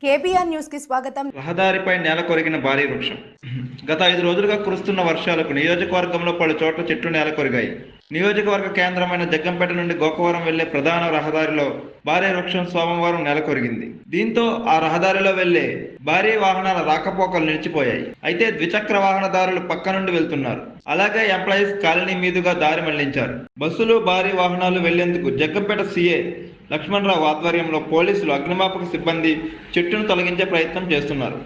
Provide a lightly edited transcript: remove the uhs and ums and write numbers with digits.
KBR news కి స్వాగతం. రహదారిపై నేల కొరిగిన భారీ వృక్షం. గత 5 రోజులుగా కురుస్తున్న వర్షాలకు నియోజకవర్గంలో పలు చోట్ల చెట్లు నేల కొరిగాయి. నియోజకవర్గ కేంద్రమైన జగ్గంపేట నుండి గోకవరం వెళ్లే ప్రధాన రహదారిలో భారీ వృక్షం సోమవారం నేల కొరిగింది. దీంతో ఆ రహదారిలో వెళ్లే భారీ వాహనాల రాకపోకలు నిలిచిపోయాయి. అయితే ద్విచక్ర వాహనదారులు పక్క నుండి వెళ్తున్నారు. అలాగే ఎంప్లాయీస్ కాలనీ మీదుగా దారి మళ్లించారు. బస్సులు, భారీ వాహనాలు వెళ్లేందుకు జగ్గంపేట సీఏ లక్ష్మణరావు ఆధ్వర్యంలో పోలీసులు, అగ్నిమాపక సిబ్బంది చెట్టును తొలగించే ప్రయత్నం చేస్తున్నారు.